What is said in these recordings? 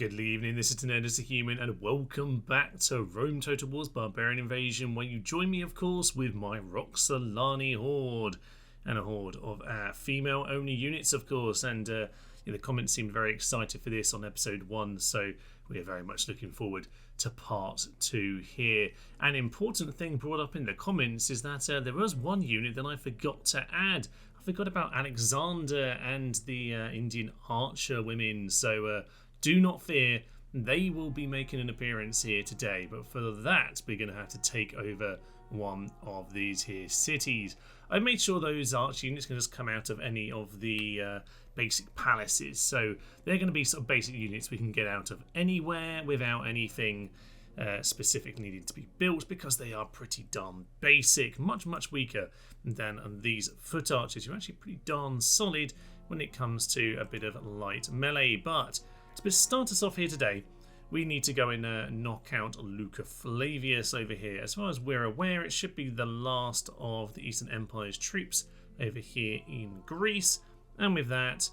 Good evening, this is Tenerdus the Human, and welcome back to Rome Total War's Barbarian Invasion, where you join me, of course, with my Roxolani Horde, and a horde of female-only units, of course, and the comments seemed very excited for this on episode 1, so we are very much looking forward to part 2 here. An important thing brought up in the comments is that there was one unit that I forgot to add. I forgot about Alexander and the Indian archer women, so do not fear, they will be making an appearance here today, but for that we're going to have to take over one of these here cities. I made sure those archer units can just come out of any of the basic palaces, so they're going to be sort of basic units we can get out of anywhere without anything specific needing to be built, because they are pretty darn basic, much weaker than these foot archers. You're actually pretty darn solid when it comes to a bit of light melee. But to start us off here today, we need to go and knock out Lucas Flavius over here. As far as we're aware, it should be the last of the Eastern Empire's troops over here in Greece. And with that,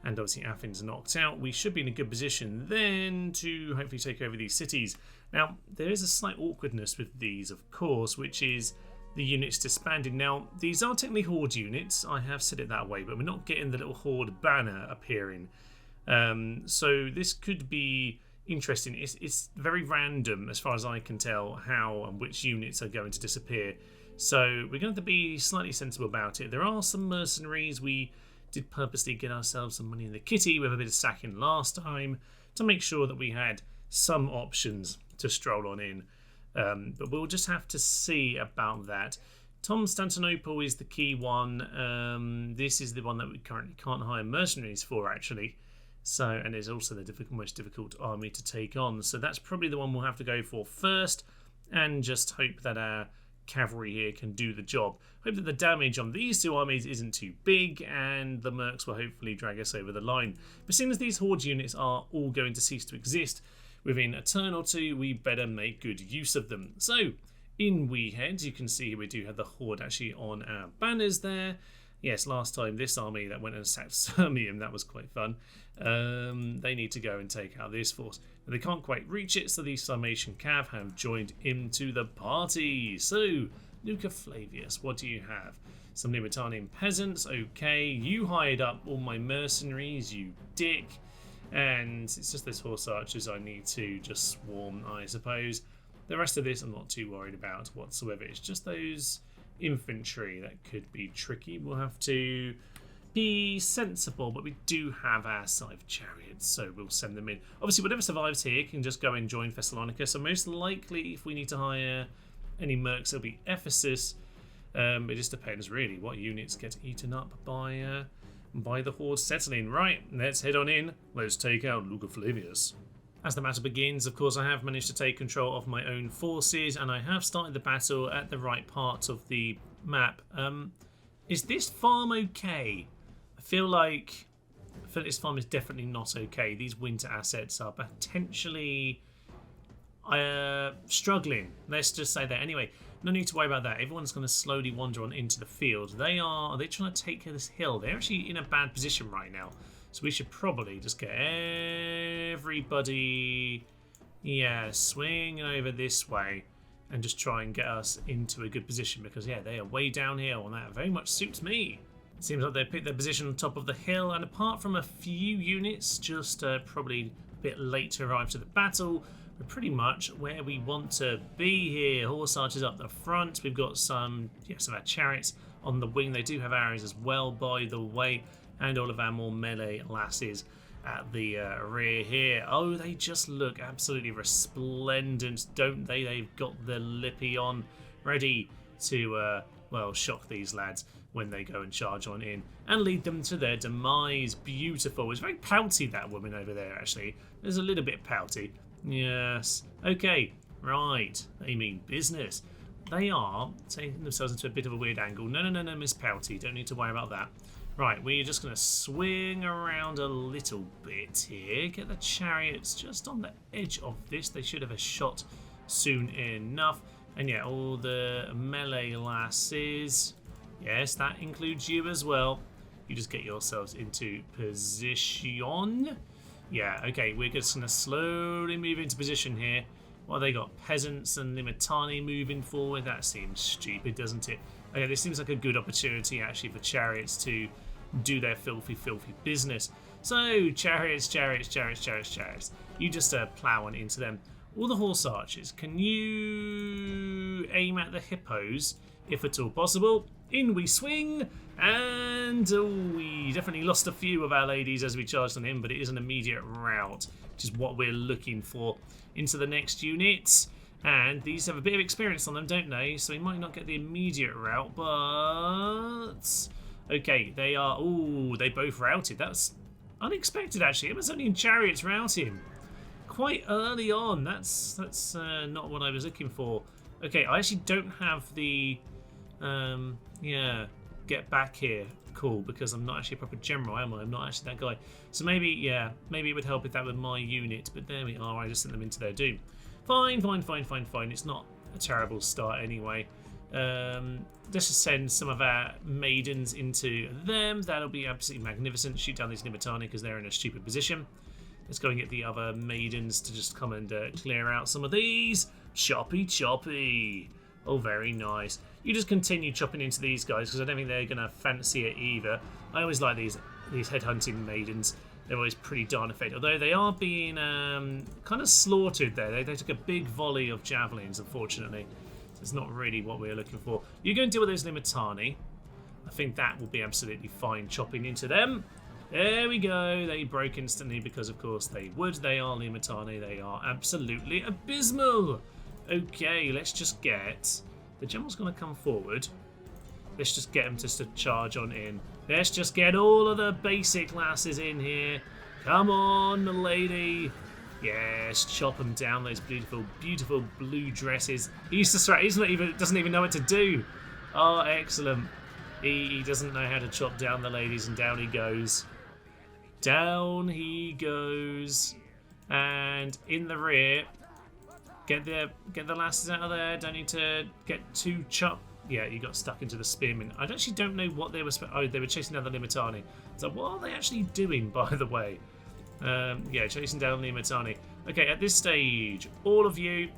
and obviously Athens knocked out, we should be in a good position then to hopefully take over these cities. Now, there is a slight awkwardness with these, of course, which is the units disbanded. Now, these are technically Horde units, I have said it that way, but we're not getting the little Horde banner appearing. So this could be interesting. It's very random as far as I can tell how and which units are going to disappear. So we're going to be slightly sensible about it. There are some mercenaries. We did purposely get ourselves some money in the kitty with a bit of sacking last time to make sure that we had some options to stroll on in. But we'll just have to see about that. Constantinople is the key one. This is the one that we currently can't hire mercenaries for, actually. So, and it's also the most difficult army to take on. So that's probably the one we'll have to go for first, and just hope that our cavalry here can do the job. Hope that the damage on these two armies isn't too big, and the mercs will hopefully drag us over the line. But seeing as these Horde units are all going to cease to exist within a turn or two, we better make good use of them. So, in we head. You can see we do have the Horde actually on our banners there. Yes, last time this army that went and sacked Sirmium, that was quite fun. They need to go and take out this force. But they can't quite reach it, so the Sarmatian Cav have joined into the party. So, Lucas Flavius, what do you have? Some Libertanian peasants, okay. You hired up all my mercenaries, you dick. And it's just those horse archers I need to just swarm, I suppose. The rest of this I'm not too worried about whatsoever. It's just those infantry that could be tricky. We'll have to be sensible, but we do have our scythe chariots, so we'll send them in. Obviously, whatever survives here can just go and join Thessalonica, so most likely if we need to hire any mercs, it'll be Ephesus. It just depends really what units get eaten up by the Horde settling. Right, let's head on in. Let's take out Lucas Flavius. As the battle begins, of course, I have managed to take control of my own forces, and I have started the battle at the right part of the map. Is this farm okay? I feel like this farm is definitely not okay. These winter assets are potentially struggling. Let's just say that. Anyway, no need to worry about that. Everyone's going to slowly wander on into the field. Are they trying to take this hill? They're actually in a bad position right now. So we should probably just get everybody, swinging over this way and just try and get us into a good position, because, they are way downhill, and that very much suits me. It seems like they picked their position on top of the hill, and apart from a few units just probably a bit late to arrive to the battle, we're pretty much where we want to be here. Horse archers up the front. We've got some of our chariots on the wing. They do have arrows as well, by the way. And all of our more melee lasses at the rear here. Oh, they just look absolutely resplendent, don't they? They've got the lippy on, ready to, shock these lads when they go and charge on in and lead them to their demise. Beautiful. It's very pouty, that woman over there, actually. There's a little bit pouty. Yes. Okay, right. They mean business. They are taking themselves into a bit of a weird angle. No, Miss Pouty. Don't need to worry about that. Right, we're just going to swing around a little bit here. Get the chariots just on the edge of this. They should have a shot soon enough. And all the melee lasses. Yes, that includes you as well. You just get yourselves into position. Yeah, okay, we're just going to slowly move into position here. Well, they got peasants and Limitani moving forward. That seems stupid, doesn't it? Okay, this seems like a good opportunity, actually, for chariots to do their filthy, filthy business. So, chariots. You just plow on into them. All the horse archers, can you aim at the hippos, if at all possible? In we swing, and we definitely lost a few of our ladies as we charged on him, but it is an immediate rout, which is what we're looking for. Into the next units, and these have a bit of experience on them, don't they? So we might not get the immediate rout, but okay, they are. Ooh, they both routed. That's unexpected, actually. It was only in chariots routing quite early on. That's not what I was looking for. Okay, I actually don't have the yeah, get back here cool, because I'm not actually a proper general, am I? I'm not actually that guy. So maybe, yeah, maybe it would help if that were my unit, but there we are. I just sent them into their doom. Fine. It's not a terrible start anyway. Let's just send some of our maidens into them. That'll be absolutely magnificent. Shoot down these Limitani because they're in a stupid position. Let's go and get the other maidens to just come and clear out some of these. Choppy. Oh, very nice. You just continue chopping into these guys because I don't think they're going to fancy it either. I always like these headhunting maidens. They're always pretty darn effective. Although they are being kind of slaughtered there. They took a big volley of javelins, unfortunately. So it's not really what we're looking for. You go and deal with those Limitani. I think that will be absolutely fine chopping into them. There we go. They broke instantly because, of course, they would. They are Limitani. They are absolutely abysmal. Okay, let's just get... The general's going to come forward. Let's just get him just to charge on in. Let's just get all of the basic lasses in here. Come on, milady. Yes, chop them down, those beautiful, beautiful blue dresses. He used to doesn't even know what to do. Oh, excellent. He doesn't know how to chop down the ladies, and down he goes. Down he goes. And in the rear... Get the lasses out of there. Don't need to get too chopped. Yeah, you got stuck into the spearmen. I actually don't know what they were. Oh, they were chasing down the Limitani. So what are they actually doing, by the way? Yeah, chasing down the Limitani. Okay, at this stage, all of you,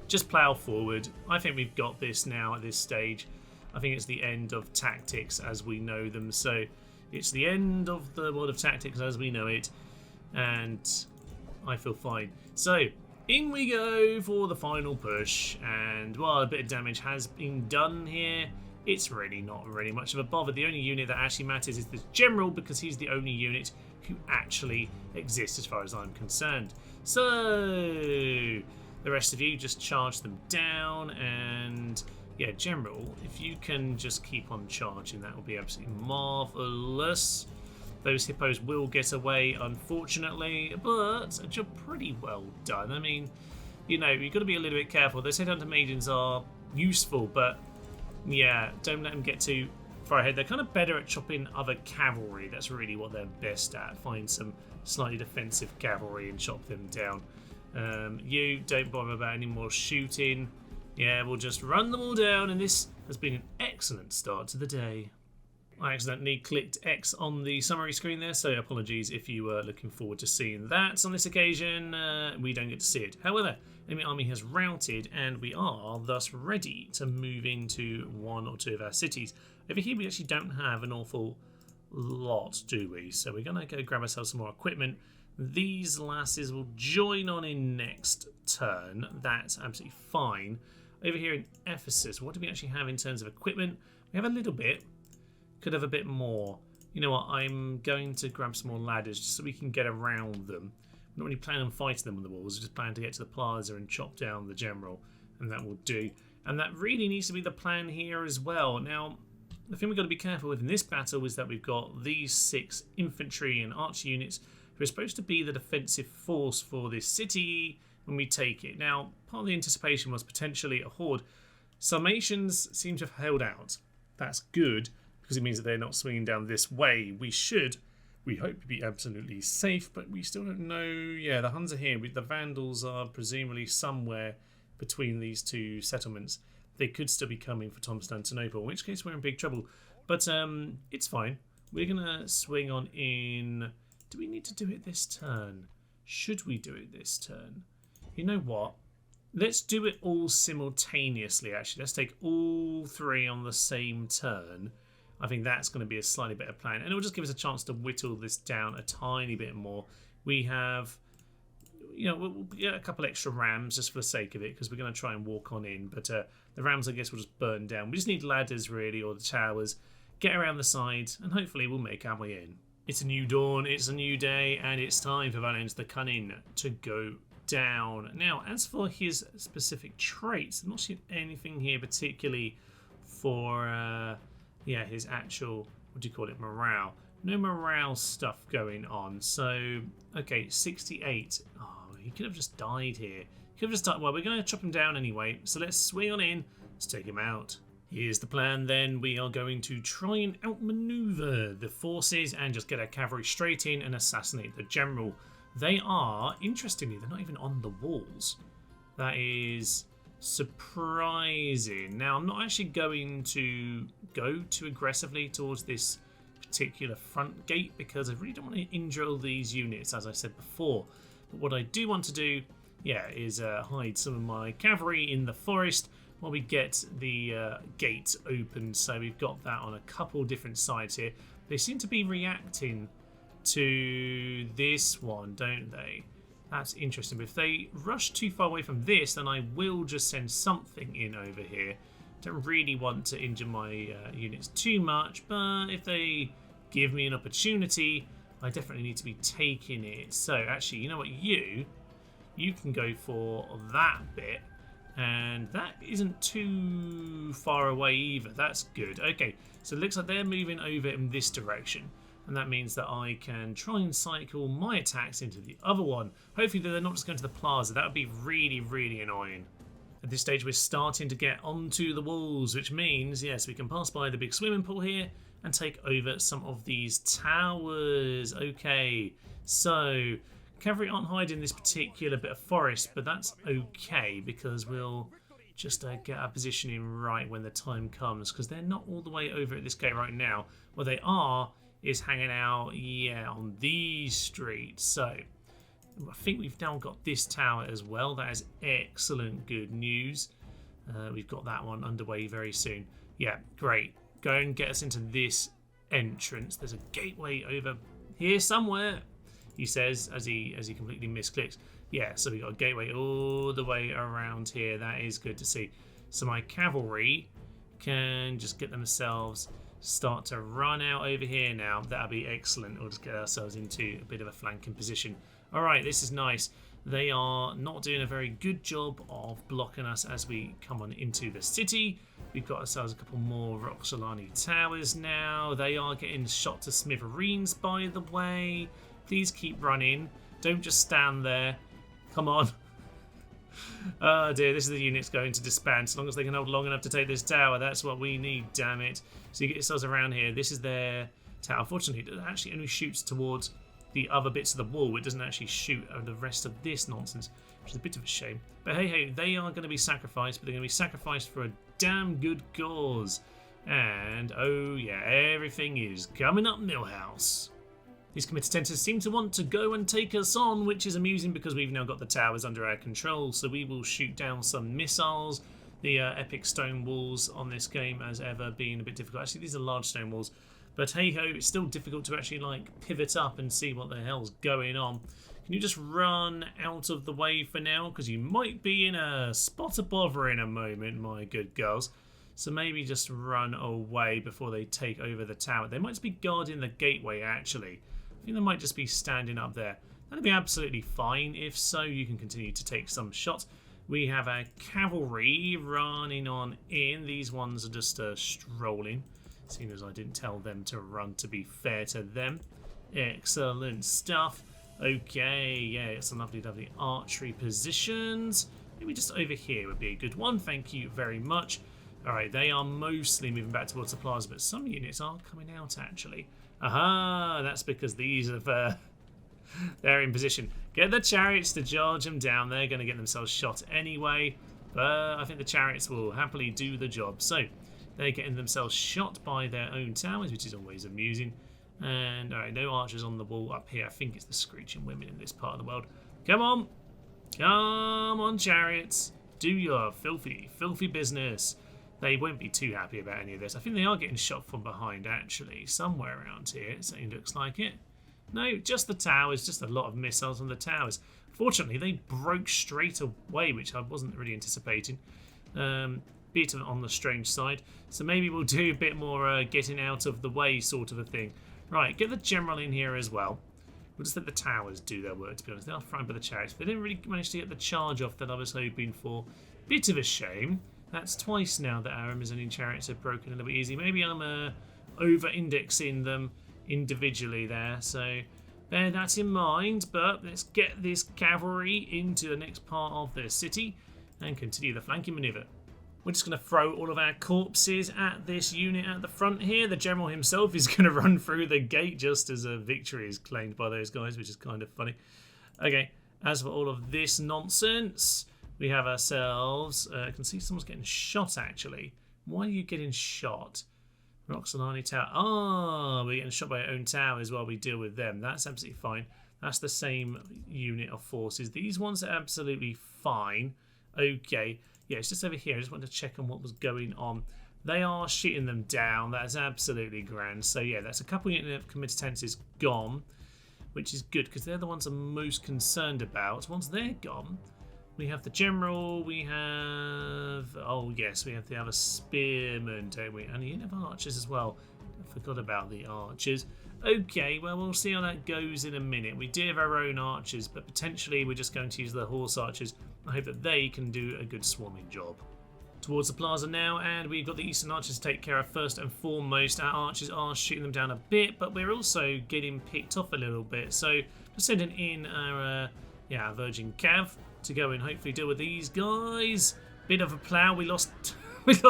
just plow forward. I think we've got this now at this stage. I think it's the end of tactics as we know them. So it's the end of the world of tactics as we know it, and I feel fine. So. In we go for the final push, and while a bit of damage has been done here, it's really not really much of a bother. The only unit that actually matters is the general, because he's the only unit who actually exists as far as I'm concerned. So, the rest of you just charge them down, and yeah, general, if you can just keep on charging, that will be absolutely marvellous. Those hippos will get away, unfortunately, but a job pretty well done. I mean, you know, you've got to be a little bit careful. Those headhunter maidens are useful, but yeah, don't let them get too far ahead. They're kind of better at chopping other cavalry. That's really what they're best at. Find some slightly defensive cavalry and chop them down. You don't bother about any more shooting. Yeah, we'll just run them all down, and this has been an excellent start to the day. I accidentally clicked X on the summary screen there, so apologies if you were looking forward to seeing that. On this occasion, we don't get to see it. However, enemy army has routed, and we are thus ready to move into one or two of our cities. Over here, we actually don't have an awful lot, do we? So we're going to go grab ourselves some more equipment. These lasses will join on in next turn. That's absolutely fine. Over here in Ephesus, what do we actually have in terms of equipment? We have a little bit. Could have a bit more. You know what? I'm going to grab some more ladders just so we can get around them. I'm not really planning on fighting them on the walls. I just plan to get to the plaza and chop down the general, and that will do. And that really needs to be the plan here as well. Now, the thing we've got to be careful with in this battle is that we've got these 6 infantry and archer units who are supposed to be the defensive force for this city when we take it. Now, part of the anticipation was potentially a horde. Summations seem to have held out. That's good, because it means that they're not swinging down this way. We hope to be absolutely safe, but we still don't know. Yeah, the Huns are here. The Vandals are presumably somewhere between these two settlements. They could still be coming for Constantinople, in which case we're in big trouble. But it's fine. We're going to swing on in Do we need to do it this turn? Should we do it this turn? You know what? Let's do it all simultaneously, actually. Let's take all 3 on the same turn. I think that's going to be a slightly better plan. And it'll just give us a chance to whittle this down a tiny bit more. We have, we'll get a couple extra rams just for the sake of it, because we're going to try and walk on in. But the rams, I guess, will just burn down. We just need ladders, really, or the towers. Get around the sides, and hopefully we'll make our way in. It's a new dawn, it's a new day, and it's time for Valens the Cunning to go down. Now, as for his specific traits, I'm not seeing anything here particularly for his actual, what do you call it, morale. No morale stuff going on. So, okay, 68. Oh, he could have just died here. He could have just died. Well, we're going to chop him down anyway, so let's swing on in. Let's take him out. Here's the plan then. We are going to try and outmaneuver the forces and just get our cavalry straight in and assassinate the general. They are, interestingly, they're not even on the walls. That is surprising. Now, I'm not actually going to go too aggressively towards this particular front gate because I really don't want to injure all these units, as I said before. But what I do want to do, is hide some of my cavalry in the forest while we get the gate open. So we've got that on a couple different sides here. They seem to be reacting to this one, don't they? That's interesting. But if they rush too far away from this, then I will just send something in over here. Don't really want to injure my units too much, but if they give me an opportunity, I definitely need to be taking it. So actually, you know what, you can go for that bit, and that isn't too far away either. That's good. Okay, so it looks like they're moving over in this direction, and that means that I can try and cycle my attacks into the other one. Hopefully they're not just going to the plaza. That would be really, really annoying. At this stage, we're starting to get onto the walls, which means, yes, we can pass by the big swimming pool here and take over some of these towers. Okay, so cavalry aren't hiding this particular bit of forest, but that's okay because we'll just get our positioning right when the time comes, because they're not all the way over at this gate right now. What they are is hanging out, on these streets. So I think we've now got this tower as well. That is excellent, good news. We've got that one underway very soon. Yeah, great. Go and get us into this entrance. There's a gateway over here somewhere, he says as he completely misclicks. Yeah, so we got a gateway all the way around here. That is good to see. So my cavalry can just get themselves start to run out over here now. That'll be excellent. We'll just get ourselves into a bit of a flanking position. All right, this is nice. They are not doing a very good job of blocking us as we come on into the city. We've got ourselves a couple more Roxolani towers now. They are getting shot to smithereens, by the way. Please keep running. Don't just stand there. Come on. Oh dear, this is the unit's going to disband. As long as they can hold long enough to take this tower, that's what we need, damn it. So you get yourselves around here. This is their tower. Unfortunately, it actually only shoots towards the other bits of the wall. It doesn't actually shoot at the rest of this nonsense, which is a bit of a shame. But hey, they are going to be sacrificed, but they're going to be sacrificed for a damn good cause. And, oh yeah, everything is coming up Millhouse. These committenters seem to want to go and take us on, which is amusing because we've now got the towers under our control, so we will shoot down some missiles. The epic stone walls on this game, as ever, being a bit difficult. Actually, these are large stone walls. But hey-ho, it's still difficult to actually, pivot up and see what the hell's going on. Can you just run out of the way for now? Because you might be in a spot of bother in a moment, my good girls. So maybe just run away before they take over the tower. They might just be guarding the gateway, actually. I think they might just be standing up there. That'd be absolutely fine. If so, you can continue to take some shots. We have our cavalry running on in. These ones are just strolling, seeing as I didn't tell them to run, to be fair to them. Excellent stuff. Okay, yeah, some lovely, lovely archery positions. Maybe just over here would be a good one. Thank you very much. All right, they are mostly moving back towards the plaza, but some units are coming out, actually. Aha, that's because these are they're in position. Get the chariots to charge them down. They're going to get themselves shot anyway, but I think the chariots will happily do the job. So they're getting themselves shot by their own towers, which is always amusing. And alright, no archers on the wall up here. I think it's the screeching women in this part of the world. Come on! Come on, chariots! Do your filthy, filthy business. They won't be too happy about any of this. I think they are getting shot from behind, actually. Somewhere around here, it certainly looks like it. No, just the towers. Just a lot of missiles on the towers. Fortunately, they broke straight away, which I wasn't really anticipating. Bit on the strange side. So maybe we'll do a bit more getting out of the way sort of a thing. Right, get the general in here as well. We'll just let the towers do their work, to be honest. They're frightened by the chariots. They didn't really manage to get the charge off that I was hoping for. Bit of a shame. That's twice now that our Amazonian chariots have broken a little bit easy. Maybe I'm over-indexing them individually there. So bear that in mind. But let's get this cavalry into the next part of the city and continue the flanking manoeuvre. We're just going to throw all of our corpses at this unit at the front here. The general himself is going to run through the gate just as a victory is claimed by those guys, which is kind of funny. Okay, as for all of this nonsense, we have ourselves... I can see someone's getting shot, actually. Why are you getting shot? Roxolani Tower. Ah, we're getting shot by our own towers while we deal with them. That's absolutely fine. That's the same unit of forces. These ones are absolutely fine. Okay. Yeah, it's just over here. I just wanted to check on what was going on. They are shooting them down. That's absolutely grand. So, yeah, that's a couple of committances gone, which is good because they're the ones I'm most concerned about. Once they're gone, we have the general. We have... Oh, yes, we have the other spearmen, don't we? And the unit of archers as well. I forgot about the archers. Okay, well, we'll see how that goes in a minute. We do have our own archers, but potentially we're just going to use the horse archers. I hope that they can do a good swarming job. Towards the plaza now, and we've got the eastern archers to take care of first and foremost. Our archers are shooting them down a bit, but we're also getting picked off a little bit. So just sending in our Virgin Cav to go and hopefully deal with these guys. Bit of a plough. We lost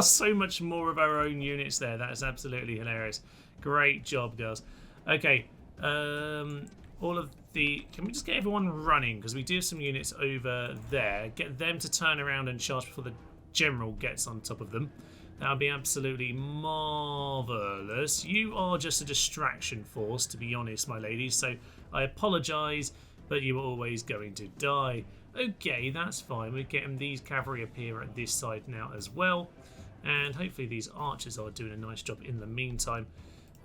so much more of our own units there. That is absolutely hilarious. Great job, girls. Okay, all of the... Can we just get everyone running? Because we do have some units over there. Get them to turn around and charge before the general gets on top of them. That would be absolutely marvellous. You are just a distraction force, to be honest, my ladies. So I apologise, but you are always going to die. Okay, that's fine. We're getting these cavalry up here at this side now as well. And hopefully these archers are doing a nice job in the meantime.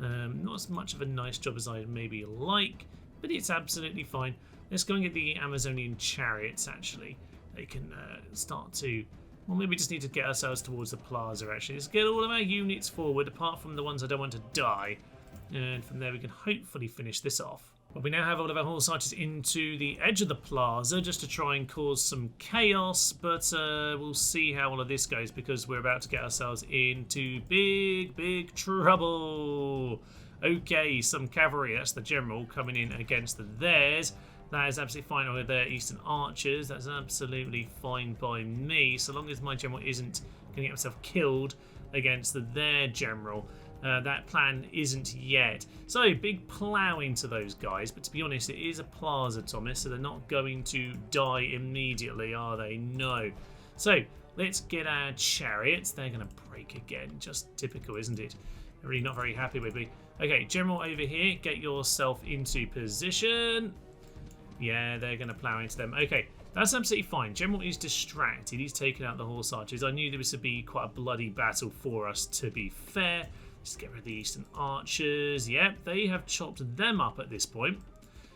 Not as much of a nice job as I maybe like, but it's absolutely fine. Let's go and get the Amazonian chariots, actually. They can start to... Well, maybe we just need to get ourselves towards the plaza, actually. Let's get all of our units forward, apart from the ones I don't want to die. And from there we can hopefully finish this off. But we now have all of our horse archers into the edge of the plaza just to try and cause some chaos. But we'll see how all of this goes because we're about to get ourselves into big, big trouble. Okay, some cavalry. That's the general coming in against theirs. That is absolutely fine over there, eastern archers. That's absolutely fine by me. So long as my general isn't going to get himself killed against their general. That plan isn't yet. So, big ploughing to those guys. But to be honest, it is a plaza, Thomas. So they're not going to die immediately, are they? No. So, let's get our chariots. They're going to break again. Just typical, isn't it? They're really not very happy with me. Okay, general over here. Get yourself into position. Yeah, they're going to plough into them. Okay, that's absolutely fine. General is distracted. He's taken out the horse archers. I knew this would be quite a bloody battle for us, to be fair. Let's get rid of the eastern archers. Yep, they have chopped them up at this point.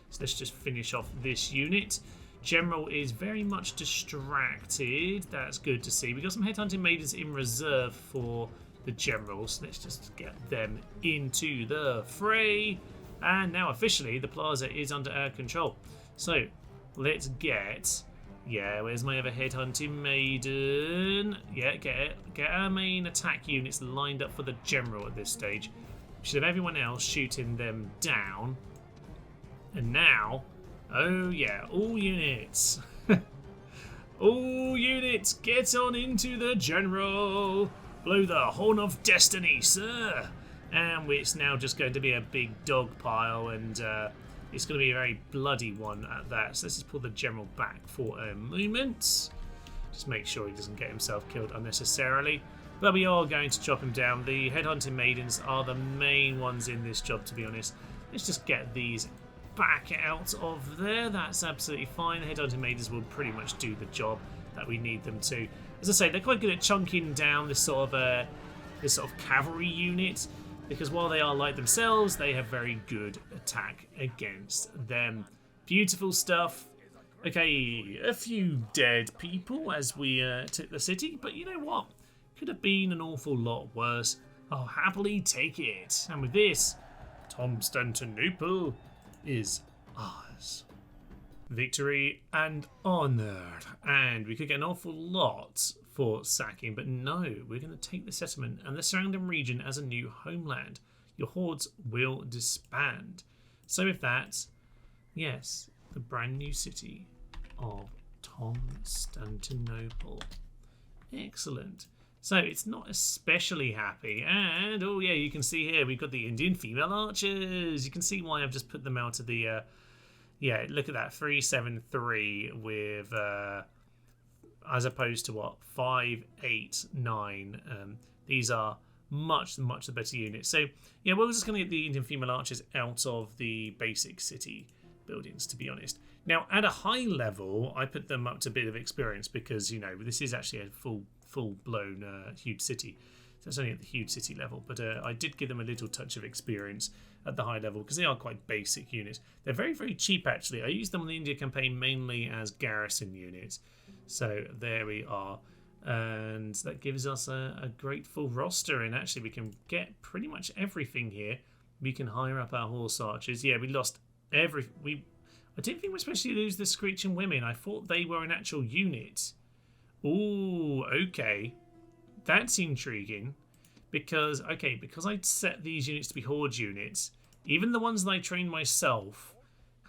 So let's just finish off this unit. General is very much distracted. That's good to see. We've got some headhunting maidens in reserve for the generals. Let's just get them into the fray. And now officially the plaza is under our control. So let's get... Yeah, where's my other headhunting maiden? Yeah, get our main attack units lined up for the general at this stage. We should have everyone else shooting them down. And now, oh yeah, all units. All units, get on into the general. Blow the horn of destiny, sir. And it's now just going to be a big dog pile and... it's going to be a very bloody one at that. So let's just pull the general back for a moment. Just make sure he doesn't get himself killed unnecessarily. But we are going to chop him down. The headhunting maidens are the main ones in this job, to be honest. Let's just get these back out of there. That's absolutely fine. The head Maidens will pretty much do the job that we need them to. As I say, they're quite good at chunking down this sort of cavalry unit, because while they are light themselves, they have very good attack against them. Beautiful stuff. Okay, a few dead people as we took the city, but you know what? Could have been an awful lot worse. I'll happily take it. And with this, Constantinople is ours. Victory and honour. And we could get an awful lot for sacking, but no, we're going to take the settlement and the surrounding region as a new homeland. Your hordes will disband. So with that, yes, the brand new city of Constantinople. Excellent. So it's not especially happy, and oh yeah, you can see here we've got the Indian female archers. You can see why I've just put them out of the yeah, look at that, 373 with as opposed to what, 5, 8, 9. These are much the better units. So yeah, we're just going to get the Indian female archers out of the basic city buildings, to be honest. Now at a high level, I put them up to a bit of experience because, you know, this is actually a full-blown huge city. So it's only at the huge city level, but I did give them a little touch of experience at the high level because they are quite basic units. They're very cheap actually. I used them on the India campaign mainly as garrison units. So there we are. And that gives us a great full roster, and actually we can get pretty much everything here. We can hire up our horse archers. Yeah, we lost I didn't think we're supposed to lose the Screeching Women. I thought they were an actual unit. Ooh, okay. That's intriguing. Because I'd set these units to be Horde units, even the ones that I trained myself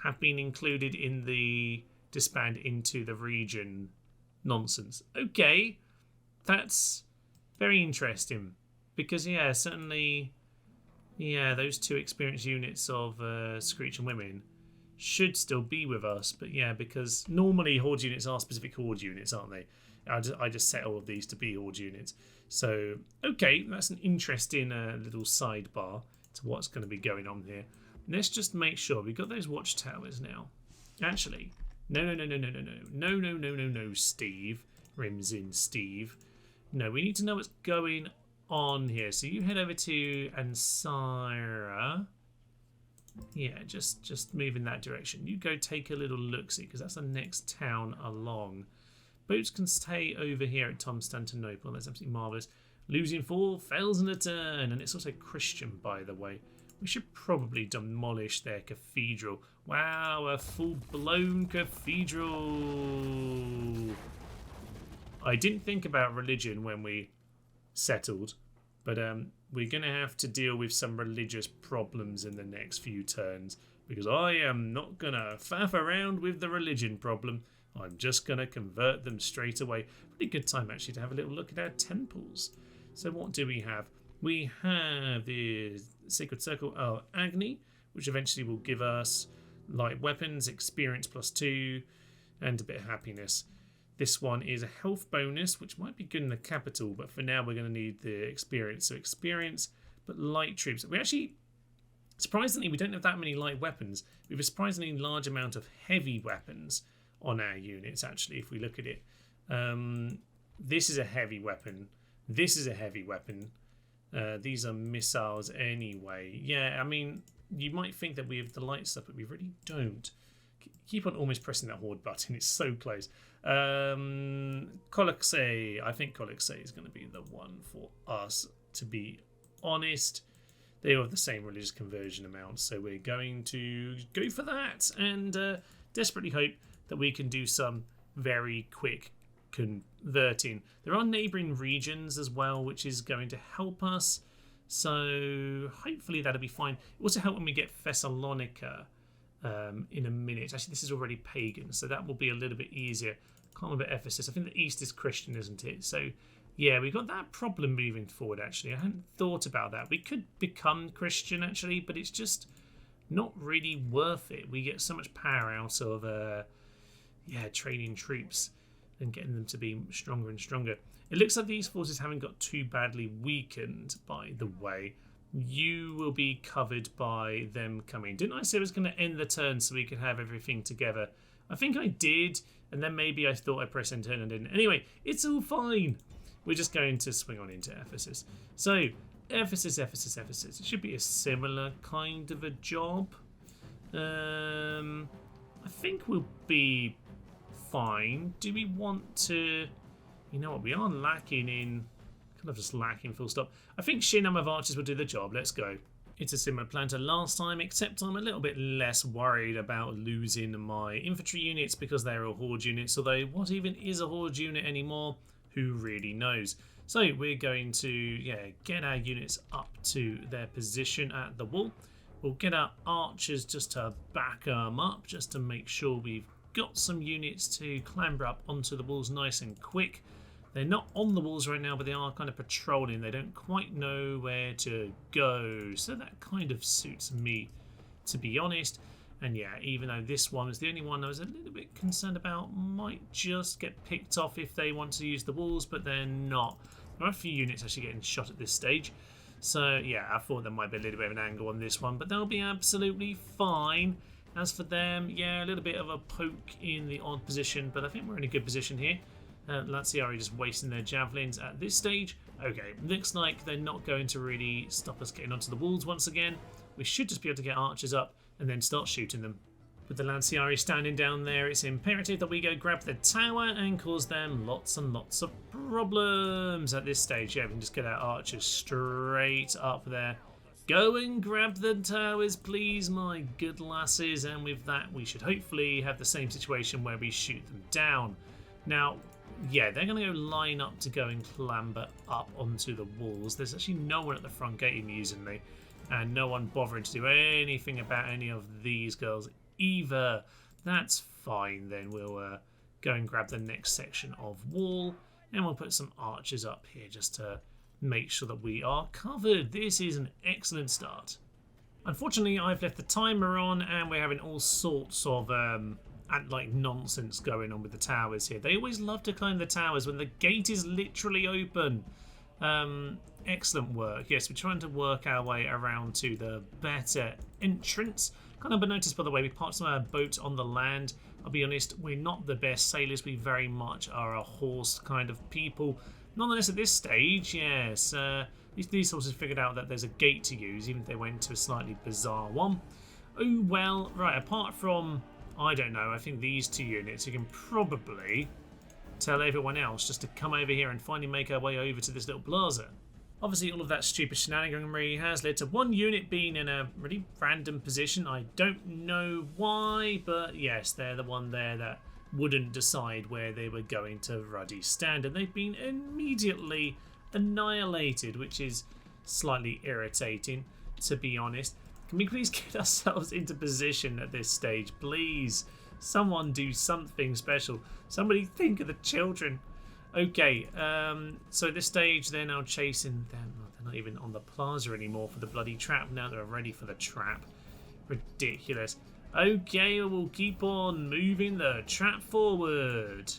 have been included in the disband into the region nonsense. Okay, that's very interesting. Because, yeah, certainly, yeah, those 2 experienced units of Screeching Women should still be with us. But, yeah, because normally Horde units are specific Horde units, aren't they? I just set all of these to be Horde units. So, okay, that's an interesting little sidebar to what's going to be going on here. Let's just make sure we've got those watchtowers now. Actually, no, Steve. Rims in Steve. No, we need to know what's going on here. So you head over to Ansira. Yeah, just move in that direction. You go take a little look-see, because that's the next town along. Boats can stay over here at Constantinople. That's absolutely marvellous. Losing 4 fails in a turn. And it's also Christian, by the way. We should probably demolish their cathedral. Wow, a full-blown cathedral. I didn't think about religion when we settled. But we're going to have to deal with some religious problems in the next few turns. Because I am not going to faff around with the religion problem. I'm just going to convert them straight away. Pretty good time, actually, to have a little look at our temples. So what do we have? We have the Sacred Circle of Agni, which eventually will give us light weapons, experience +2, and a bit of happiness. This one is a health bonus, which might be good in the capital, but for now we're going to need the experience. So experience, but light troops. We actually, surprisingly, we don't have that many light weapons. We have a surprisingly large amount of heavy weapons on our units, actually, if we look at it. This is a heavy weapon. This is a heavy weapon. These are missiles anyway. Yeah, I mean, you might think that we have the light stuff, but we really don't. Keep on almost pressing that Horde button. It's so close. Colixe. I think Colixe is going to be the one for us, to be honest. They all have the same religious conversion amount, so we're going to go for that and desperately hope that we can do some very quick converting. There are neighbouring regions as well, which is going to help us. So hopefully that'll be fine. It also help when we get Thessalonica in a minute. Actually, this is already pagan, so that will be a little bit easier. Can't remember Ephesus. I think the east is Christian, isn't it? So yeah, we've got that problem moving forward, actually. I hadn't thought about that. We could become Christian, actually, but it's just not really worth it. We get so much power out of training troops and getting them to be stronger and stronger. It looks like these forces haven't got too badly weakened, by the way. you will be covered by them coming. Didn't I say it was going to end the turn so we could have everything together? I think I did, and then maybe I thought I pressed end turn and didn't. Anyway, it's all fine. We're just going to swing on into Ephesus. So, Ephesus. It should be a similar kind of a job. I think we'll be fine. Do we want to... You know what, we are lacking in... Kind of just lacking full stop. I think sheer number of archers will do the job. Let's go. It's a similar plan to last time, except I'm a little bit less worried about losing my infantry units because they're all Horde units. Although, what even is a Horde unit anymore? Who really knows? So we're going to get our units up to their position at the wall. We'll get our archers just to back them up, just to make sure we've got some units to clamber up onto the walls nice and quick. They're not on the walls right now, but they are kind of patrolling. They don't quite know where to go, so that kind of suits me, to be honest. And yeah, even though this one is the only one I was a little bit concerned about, might just get picked off if they want to use the walls, but they're not. There are a few units actually getting shot at this stage. So yeah, I thought there might be a little bit of an angle on this one, but they'll be absolutely fine. As for them, yeah, a little bit of a poke in the odd position, but I think we're in a good position here. Lanciari just wasting their javelins at this stage. Okay, looks like they're not going to really stop us getting onto the walls once again. We should just be able to get archers up and then start shooting them. With the Lanciari standing down there, it's imperative that we go grab the tower and cause them lots and lots of problems at this stage. Yeah, we can just get our archers straight up there. Go and grab the towers, please, my good lasses. And with that, we should hopefully have the same situation where we shoot them down. Now, yeah, they're going to go line up to go and clamber up onto the walls. There's actually no one at the front gate amusingly, and no one bothering to do anything about any of these girls either. That's fine then. We'll go and grab the next section of wall, and we'll put some archers up here just to make sure that we are covered. This is an excellent start. Unfortunately, I've left the timer on, and we're having all sorts of nonsense going on with the towers here. They always love to climb the towers when the gate is literally open. Excellent work. Yes, we're trying to work our way around to the better entrance. Can't help but notice, by the way, we parked some of our boats on the land. I'll be honest, we're not the best sailors. We very much are a horse kind of people. Nonetheless, at this stage, yes, these horses figured out that there's a gate to use, even if they went to a slightly bizarre one. Oh, well, right, apart from... I don't know, I think these two units, you can probably tell everyone else just to come over here and finally make our way over to this little plaza. Obviously, all of that stupid shenaniganry has led to one unit being in a really random position. I don't know why, but yes, they're the one there that wouldn't decide where they were going to ruddy stand, and they've been immediately annihilated, which is slightly irritating, to be honest. Can we please get ourselves into position at this stage, please? Someone do something special. Somebody think of the children. Okay, so at this stage they're now chasing them. They're not even on the plaza anymore for the bloody trap. Now they're ready for the trap. Ridiculous. Okay, we'll keep on moving the trap forward.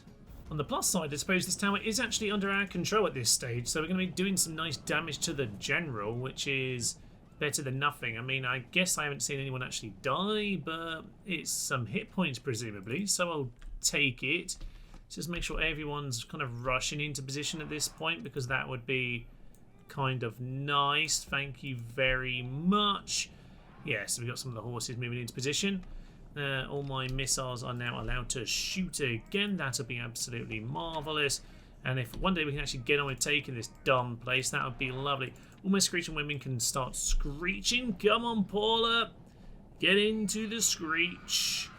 On the plus side, I suppose this tower is actually under our control at this stage, so we're going to be doing some nice damage to the general, which is... better than nothing. I mean, I guess I haven't seen anyone actually die, but it's some hit points presumably, so I'll take it. Just make sure everyone's kind of rushing into position at this point, because that would be kind of nice. Thank you very much. Yes, we've got some of the horses moving into position. All my missiles are now allowed to shoot again. That'll be absolutely marvellous. And if one day we can actually get on with taking this dumb place, that would be lovely. All my screeching women can start screeching. Come on, Paula. Get into the screech.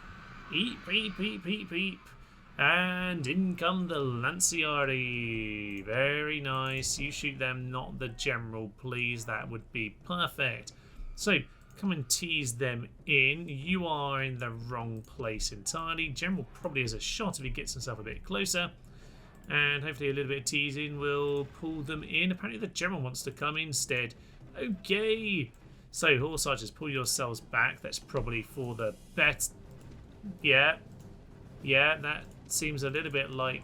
Eep, peep, peep, peep, peep. And in come the Lanciari. Very nice. You shoot them, not the general, please. That would be perfect. So, come and tease them in. You are in the wrong place entirely. General probably has a shot if he gets himself a bit closer. And hopefully a little bit of teasing will pull them in. Apparently the general wants to come instead. Okay. So, horse archers, pull yourselves back. That's probably for the best. Yeah. Yeah, that seems a little bit like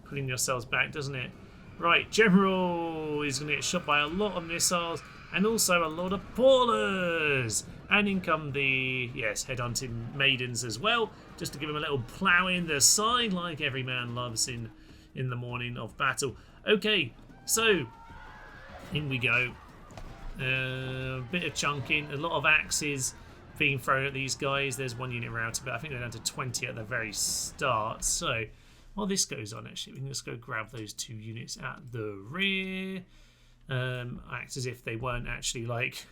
pulling yourselves back, doesn't it? Right, general is going to get shot by a lot of missiles. and also a lot of Paulers. And in come the, yes, headhunting maidens as well, just to give them a little plough in the side like every man loves in the morning of battle. Okay, so in we go. A bit of chunking, a lot of axes being thrown at these guys. There's one unit routed, but I think they're down to 20 at the very start. So while this goes on, actually, we can just go grab those 2 units at the rear. Act as if they weren't actually, like,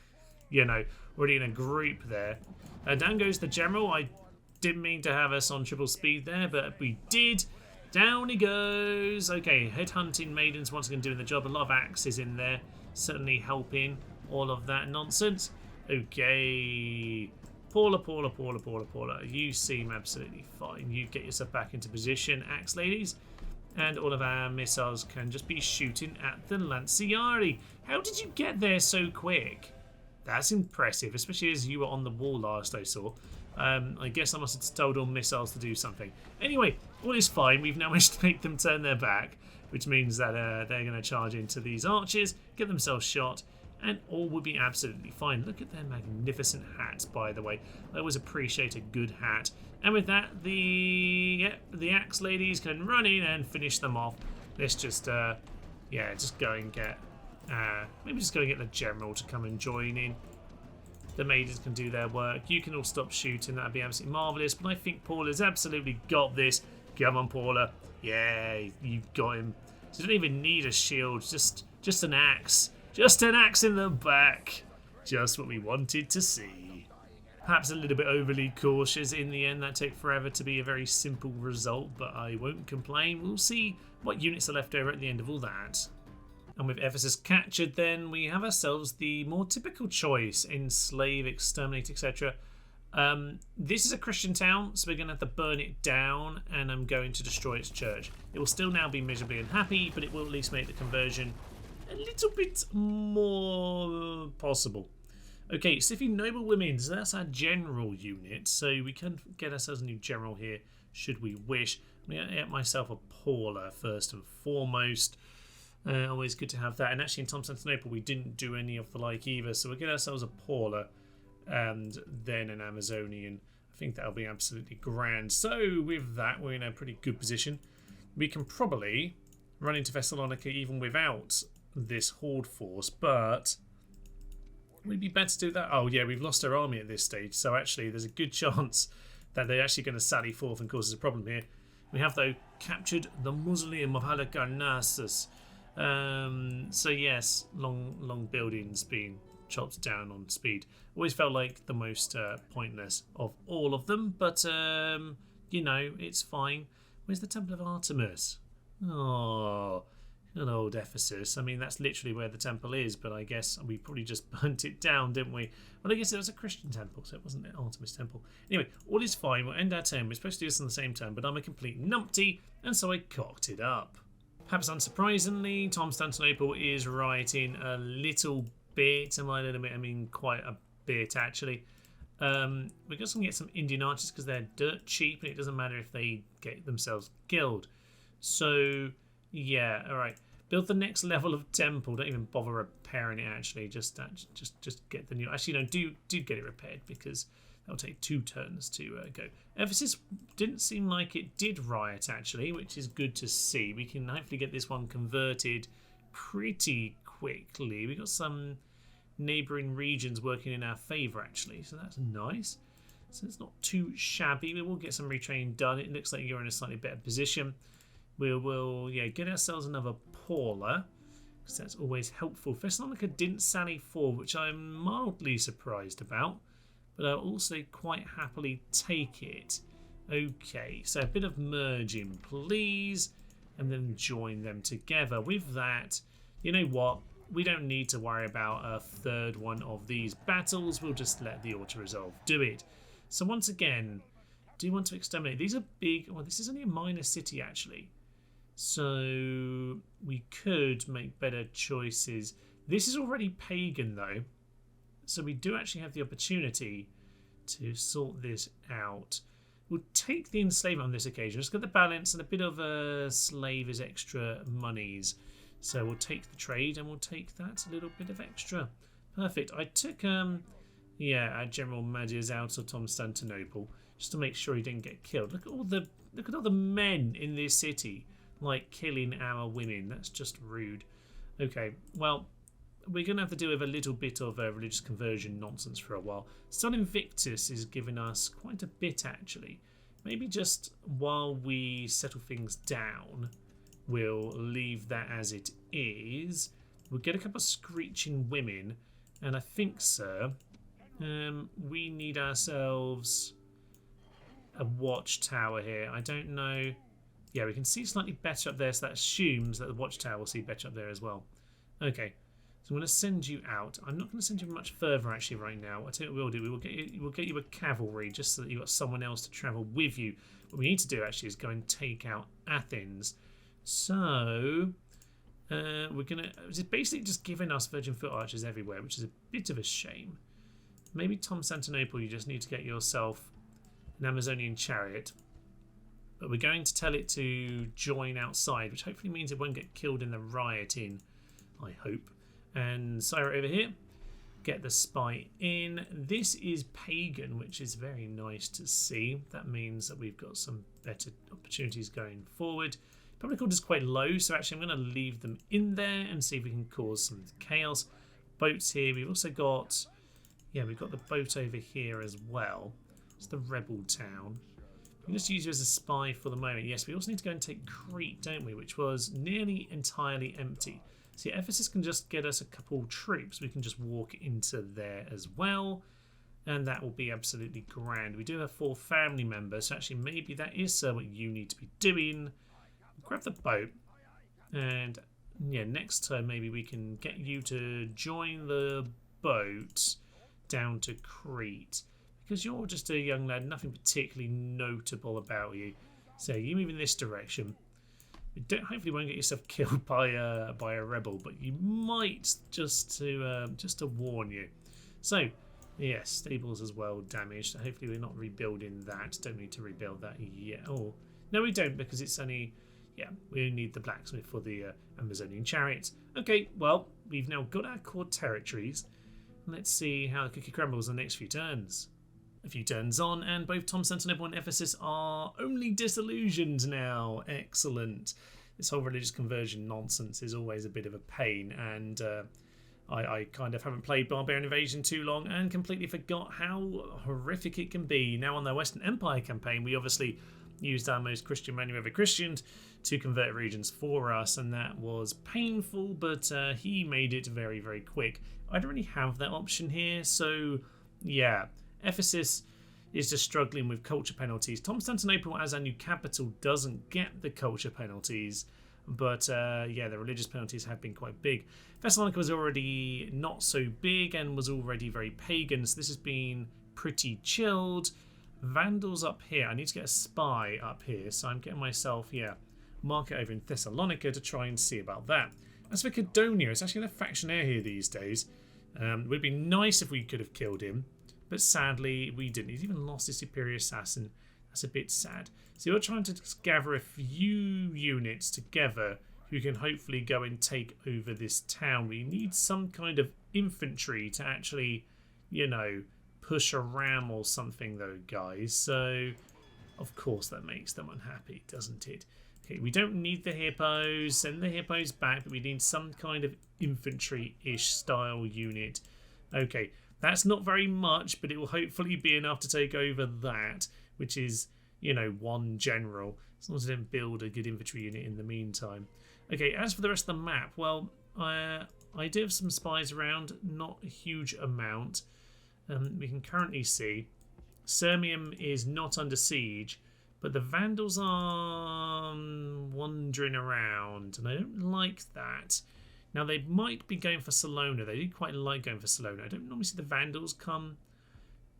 you know, already in a group there. Down goes the general. I didn't mean to have us on triple speed there, but we did. Down he goes. Okay, headhunting maidens once again doing the job. A lot of axes in there, certainly helping all of that nonsense. Okay, Paula. You seem absolutely fine. You get yourself back into position, axe ladies, and all of our missiles can just be shooting at the Lanciari. How did you get there so quick? That's impressive, especially as you were on the wall last I saw. I guess I must have told all missiles to do something. Anyway, all is fine. We've now managed to make them turn their back, which means that they're going to charge into these archers, get themselves shot, and all will be absolutely fine. Look at their magnificent hats, by the way. I always appreciate a good hat. And with that, the axe ladies can run in and finish them off. Let's just, just go and get, maybe just go and get the general to come and join in. The maidens can do their work. You can all stop shooting. That'd be absolutely marvellous. But I think Paula's absolutely got this. Come on, Paula. Yeah, you got him. So you don't even need a shield. Just an axe. Just an axe in the back. Just what we wanted to see. Perhaps a little bit overly cautious in the end. That took forever to be a very simple result, but I won't complain. We'll see what units are left over at the end of all that. And with Ephesus captured, then we have ourselves the more typical choice: enslave, exterminate, etc. This is a Christian town, so we're going to have to burn it down, and I'm going to destroy its church. It will still now be miserably unhappy, but it will at least make the conversion a little bit more possible. Okay, Scythian noble women, so that's our general unit, so we can get ourselves a new general here, should we wish. I'm going to get myself a Paula first and foremost. Always good to have that. And actually in Constantinople we didn't do any of the like either, so we'll get ourselves a Paula and then an Amazonian. I think that'll be absolutely grand. So with that, we're in a pretty good position. We can probably run into Thessalonica even without this Horde force, but would it be better to do that? Oh yeah, we've lost our army at this stage, so actually there's a good chance that they're actually going to sally forth and cause us a problem here. We have, though, captured the mausoleum of Halicarnassus. So yes, long buildings being chopped down on speed. Always felt like the most pointless of all of them, but you know, it's fine. Where's the Temple of Artemis? Oh, good old Ephesus. I mean, that's literally where the temple is, but I guess we probably just burnt it down, didn't we? Well, I guess it was a Christian temple, so it wasn't an Artemis temple. Anyway, all is fine. We'll end our turn. We're supposed to do this on the same turn, but I'm a complete numpty, and so I cocked it up. Perhaps unsurprisingly, Constantinople is rioting a little bit, and by a little bit I mean quite a bit actually. We're just going to get some Indian archers because they're dirt cheap, and it doesn't matter if they get themselves killed. So yeah, all right. Build the next level of temple. Don't even bother repairing it actually. Just get the new. Actually, no, do get it repaired because that'll take 2 turns to go. Ephesus didn't seem like it did riot actually, which is good to see. We can hopefully get this one converted pretty quickly. We got some neighbouring regions working in our favour actually, so that's nice. So it's not too shabby. We will get some retraining done. It looks like you're in a slightly better position. We will get ourselves another Paula because that's always helpful. Thessalonica didn't sally forward, which I'm mildly surprised about, but I'll also quite happily take it. Okay, so a bit of merging, please, and then join them together. With that, you know what? We don't need to worry about a third one of these battles. We'll just let the auto-resolve do it. So once again, do you want to exterminate? These are big. Well, this is only a minor city, actually. So we could make better choices. This is already pagan, though. So we do actually have the opportunity to sort this out. We'll take the enslavement on this occasion. Let's get the balance and a bit of a slave as extra monies. So we'll take the trade and we'll take that a little bit of extra. Perfect. I took yeah, our General Madius out of Constantinople just to make sure he didn't get killed. Look at all the men in this city, like killing our women. That's just rude. Okay, well, we're going to have to deal with a little bit of religious conversion nonsense for a while. Sun Invictus is giving us quite a bit, actually. Maybe just while we settle things down, we'll leave that as it is. We'll get a couple of screeching women, and I think, sir, we need ourselves a watchtower here. I don't know. Yeah, we can see slightly better up there, so that assumes that the watchtower will see better up there as well. Okay, so I'm going to send you out. I'm not going to send you much further actually right now. I'll tell you what we'll do. We'll get you a cavalry just so that you've got someone else to travel with you. What we need to do actually is go and take out Athens. So we're going to... It's basically just giving us Virgin Foot Archers everywhere, which is a bit of a shame. Maybe Constantinople, you just need to get yourself an Amazonian chariot. But we're going to tell it to join outside, which hopefully means it won't get killed in the rioting, I hope. And Syra over here, get the spy in. This is pagan, which is very nice to see. That means that we've got some better opportunities going forward. Public order is quite low, so actually I'm going to leave them in there and see if we can cause some chaos. Boats here. We've also got... Yeah, we've got the boat over here as well. It's the rebel town. We can just use you as a spy for the moment. Yes, we also need to go and take Crete, don't we? Which was nearly entirely empty. So yeah, Ephesus can just get us a couple troops. We can just walk into there as well. And that will be absolutely grand. We do have 4 family members. So actually maybe that is what you need to be doing. Grab the boat. And yeah, next time maybe we can get you to join the boat down to Crete, because you're just a young lad, nothing particularly notable about you. So you move in this direction. You hopefully won't get yourself killed by a rebel, but you might, just to warn you. So yes, stables as well damaged. So hopefully we're not rebuilding that. Don't need to rebuild that yet. Oh no, we don't, because it's only, yeah, we need the blacksmith for the Amazonian chariots. Okay, well, we've now got our core territories. Let's see how the cookie crumbles in the next few turns. A few turns on, and both Constantinople and Ephesus are only disillusioned now. Excellent. This whole religious conversion nonsense is always a bit of a pain, and I kind of haven't played Barbarian Invasion too long and completely forgot how horrific it can be. Now on the Western Empire campaign, we obviously used our most Christian man who ever Christianed to convert regions for us, and that was painful, but he made it very, very quick. I don't really have that option here, so yeah, Ephesus is just struggling with culture penalties. Constantinople, as our new capital, doesn't get the culture penalties, but yeah, the religious penalties have been quite big. Thessalonica was already not so big and was already very pagan, so this has been pretty chilled. Vandals up here. I need to get a spy up here, so I'm getting myself, yeah, market over in Thessalonica to try and see about that. As for Gonia, it's actually a factionaire here these days. It would be nice if we could have killed him, but sadly we didn't. He's even lost his superior assassin. That's a bit sad. So we're trying to gather a few units together who can hopefully go and take over this town. We need some kind of infantry to actually, you know, push a ram or something though, guys. So of course that makes them unhappy, doesn't it? Okay, we don't need the hippos. Send the hippos back, but we need some kind of infantry-ish style unit. Okay, that's not very much, but it will hopefully be enough to take over that, which is, you know, 1 general. As long as I don't build a good infantry unit in the meantime. Okay, as for the rest of the map, well, I do have some spies around, not a huge amount. We can currently see Sirmium is not under siege, but the Vandals are wandering around, and I don't like that. Now, they might be going for Salona. They do quite like going for Salona. I don't normally see the Vandals come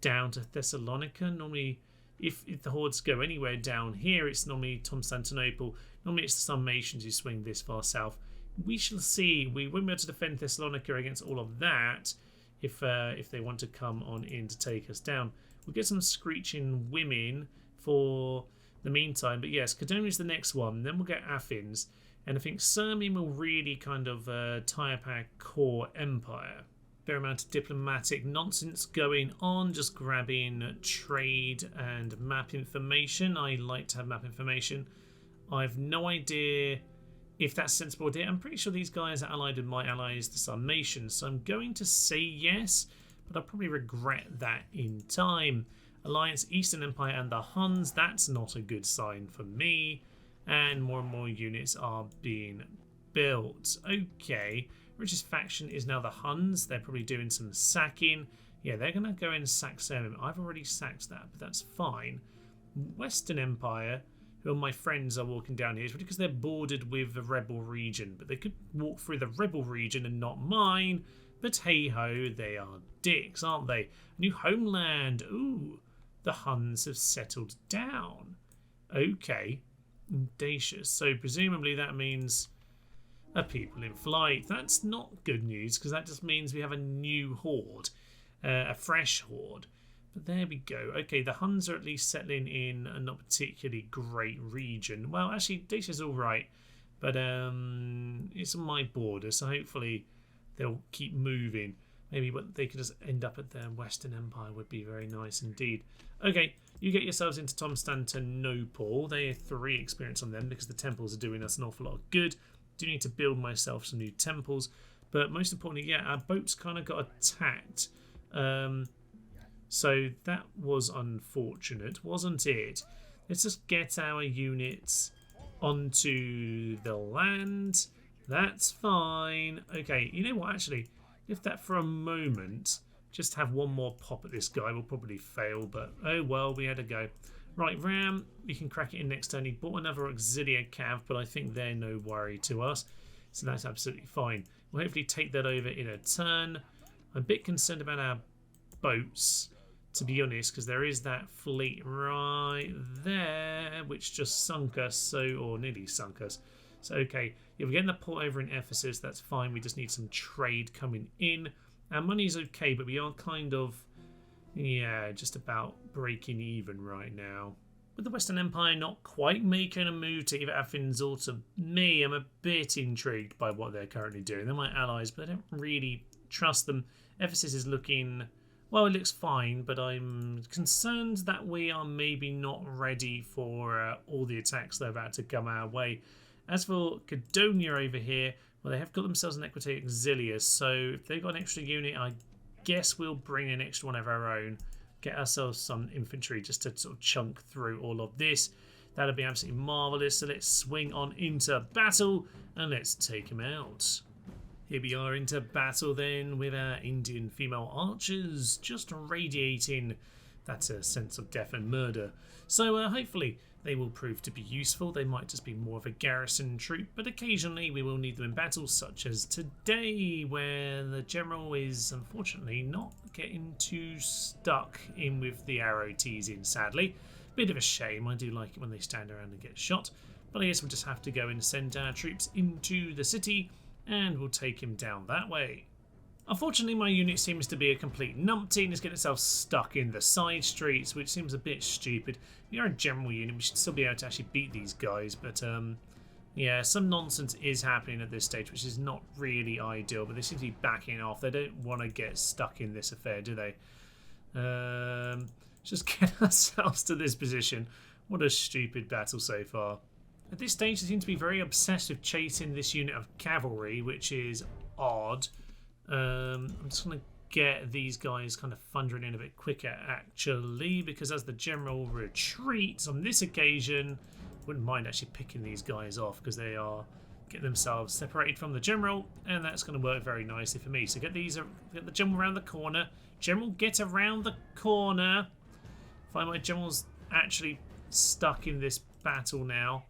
down to Thessalonica. Normally, if the Hordes go anywhere down here, it's normally Constantinople. Normally, it's the Sarmatians who swing this far south. We shall see. We won't be able to defend Thessalonica against all of that if they want to come on in to take us down. We'll get some screeching women for the meantime, but yes, Gonia is the next one. Then we'll get Athens, and I think Sirmium will really kind of tie up our core empire. fair amount of diplomatic nonsense going on, just grabbing trade and map information. I like to have map information. I've no idea if that's a sensible idea. I'm pretty sure these guys are allied with my allies, the Sarmatians, so I'm going to say yes, but I'll probably regret that in time. Alliance, Eastern Empire and the Huns, that's not a good sign for me. And more units are being built. Okay, richest faction is now the Huns. They're probably doing some sacking. Yeah, they're going to go and sack Salem. I've already sacked that, but that's fine. Western Empire, who are my friends, are walking down here. It's because they're bordered with the rebel region, but they could walk through the rebel region and not mine. But hey-ho, they are dicks, aren't they? New homeland. Ooh, the Huns have settled down. Okay, audacious. So presumably that means a people in flight. That's not good news, because that just means we have a new horde, a fresh horde. But there we go. Okay, the Huns are at least settling in a not particularly great region. Well, actually, Dacia's all right, but it's on my border, so hopefully they'll keep moving. Maybe what they could just end up at their Western Empire would be very nice indeed. Okay, you get yourselves into Constantinople. They have 3 experience on them because the temples are doing us an awful lot of good. Do need to build myself some new temples, but most importantly, yeah, our boats kind of got attacked. So that was unfortunate, wasn't it? Let's just get our units onto the land. That's fine. Okay, you know what, actually, if that for a moment, just have one more pop at this guy, we'll probably fail, but oh well, we had a go. Right, Ram, we can crack it in next turn. He bought another auxiliary cav, but I think they're no worry to us, so that's absolutely fine. We'll hopefully take that over in a turn. I'm a bit concerned about our boats, to be honest, because there is that fleet right there, which just sunk us, or nearly sunk us. So, okay, yeah, we're getting the port over in Ephesus, that's fine. We just need some trade coming in. Our money's okay, but we are kind of, yeah, just about breaking even right now. With the Western Empire not quite making a move to either Athens or to me, I'm a bit intrigued by what they're currently doing. They're my allies, but I don't really trust them. Ephesus is looking, well, it looks fine, but I'm concerned that we are maybe not ready for all the attacks that are about to come our way. As for Gonia over here, well, they have got themselves an Equite Auxilius, so if they've got an extra unit, I guess we'll bring an extra one of our own, get ourselves some infantry just to sort of chunk through all of this. That'll be absolutely marvellous. So let's swing on into battle and let's take him out. Here we are into battle then with our Indian female archers, just radiating that sense of death and murder. So hopefully they will prove to be useful. They might just be more of a garrison troop, but occasionally we will need them in battles, such as today, where the general is unfortunately not getting too stuck in with the arrow teasing, sadly. Bit of a shame. I do like it when they stand around and get shot, but I guess we'll just have to go and send our troops into the city and we'll take him down that way. Unfortunately, my unit seems to be a complete numpty and is getting itself stuck in the side streets, which seems a bit stupid. We are a general unit, we should still be able to actually beat these guys, but yeah, some nonsense is happening at this stage, which is not really ideal, but they seem to be backing off. They don't want to get stuck in this affair, do they? Just get ourselves to this position. What a stupid battle so far. At this stage, they seem to be very obsessed with chasing this unit of cavalry, which is odd. I'm just going to get these guys kind of thundering in a bit quicker, actually, because as the general retreats on this occasion, wouldn't mind actually picking these guys off because they are getting themselves separated from the general, and that's going to work very nicely for me. So get the general around the corner. General, get around the corner. Find my general's actually stuck in this battle now.